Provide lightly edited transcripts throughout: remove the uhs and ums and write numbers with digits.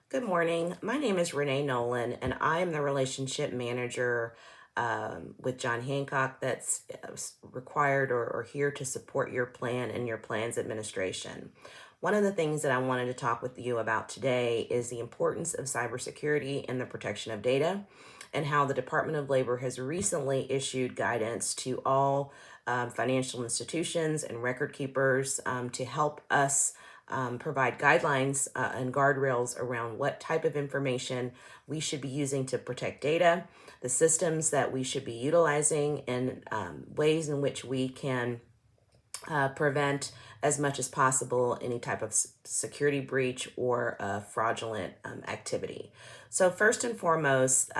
Good morning. My name is Renee Nolan, and I am the relationship manager with John Hancock that's required or here to support your plan and your plan's administration. One of the things that I wanted to talk with you about today is the importance of cybersecurity and the protection of data, and how the Department of Labor has recently issued guidance to all financial institutions and record keepers to help us provide guidelines and guardrails around what type of information we should be using to protect data, the systems that we should be utilizing, and ways in which we can prevent as much as possible any type of security breach or fraudulent activity. So first and foremost,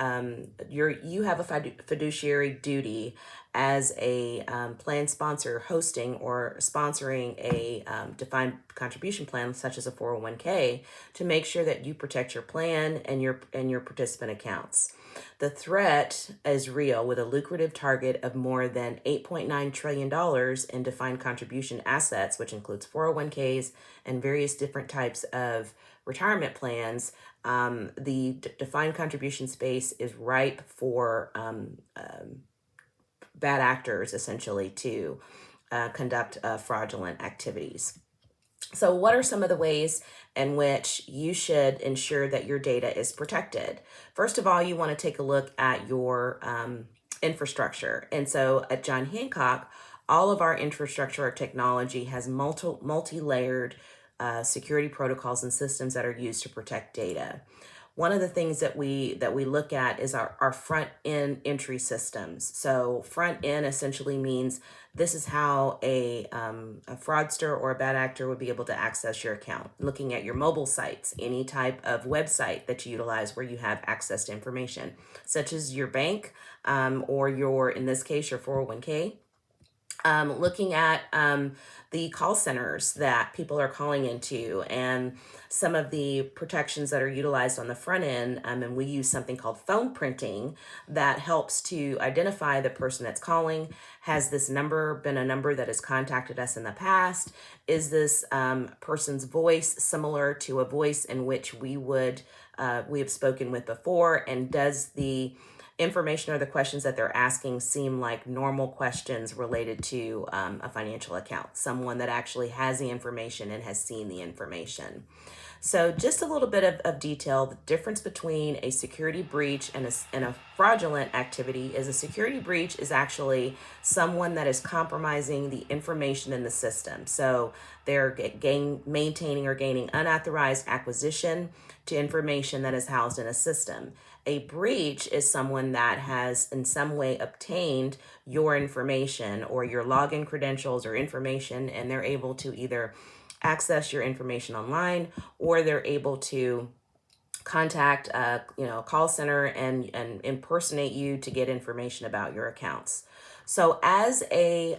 you have a fiduciary duty as a plan sponsor hosting or sponsoring a defined contribution plan such as a 401k to make sure that you protect your plan and your participant accounts. The threat is real, with a lucrative target of more than $8.9 trillion in defined contribution assets, which includes 401ks and various different types of retirement plans. The defined contribution space is ripe for bad actors, essentially, to conduct fraudulent activities. So what are some of the ways in which you should ensure that your data is protected? First of all, you want to take a look at your infrastructure. And so at John Hancock, all of our infrastructure or technology has multi-layered security protocols and systems that are used to protect data. One of the things that we look at is our front end entry systems. So front end essentially means this is how a fraudster or a bad actor would be able to access your account. Looking at your mobile sites, any type of website that you utilize where you have access to information, such as your bank or in this case, your 401k. Looking at the call centers that people are calling into and some of the protections that are utilized on the front end. And we use something called phone printing that helps to identify the person that's calling. Has this number been a number that has contacted us in the past? Is this person's voice similar to a voice in which we have spoken with before? And does the information or the questions that they're asking seem like normal questions related to a financial account, someone that actually has the information and has seen the information? So just a little bit of detail. The difference between a security breach and a fraudulent activity is a security breach is actually someone that is compromising the information in the system. So they're maintaining or gaining unauthorized acquisition to information that is housed in a system. A breach is someone that has in some way obtained your information or your login credentials or information, and they're able to either access your information online, or they're able to contact a call center and impersonate you to get information about your accounts. So as a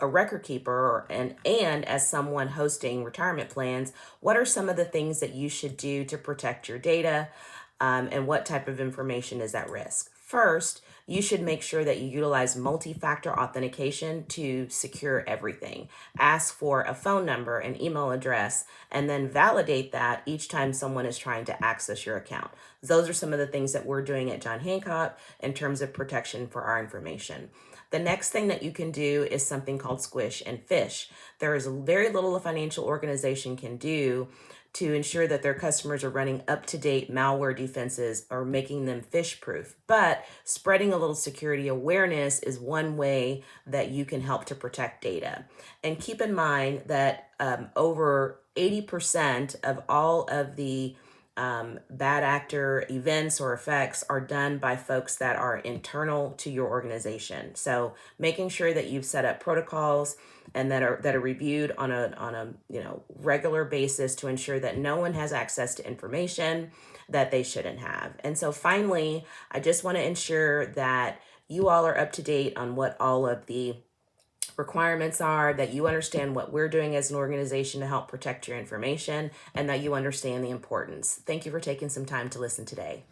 record keeper and as someone hosting retirement plans, what are some of the things that you should do to protect your data, and what type of information is at risk? First, you should make sure that you utilize multi-factor authentication to secure everything. Ask for a phone number, an email address, and then validate that each time someone is trying to access your account. Those are some of the things that we're doing at John Hancock in terms of protection for our information. The next thing that you can do is something called squish and phish. There is very little a financial organization can do to ensure that their customers are running up-to-date malware defenses or making them phish-proof. But spreading a little security awareness is one way that you can help to protect data. And keep in mind that over 80% of all of the bad actor events or effects are done by folks that are internal to your organization. So making sure that you've set up protocols and that are reviewed on a regular basis to ensure that no one has access to information that they shouldn't have. And so finally, I just want to ensure that you all are up to date on what all of the requirements are, that you understand what we're doing as an organization to help protect your information, and that you understand the importance. Thank you for taking some time to listen today.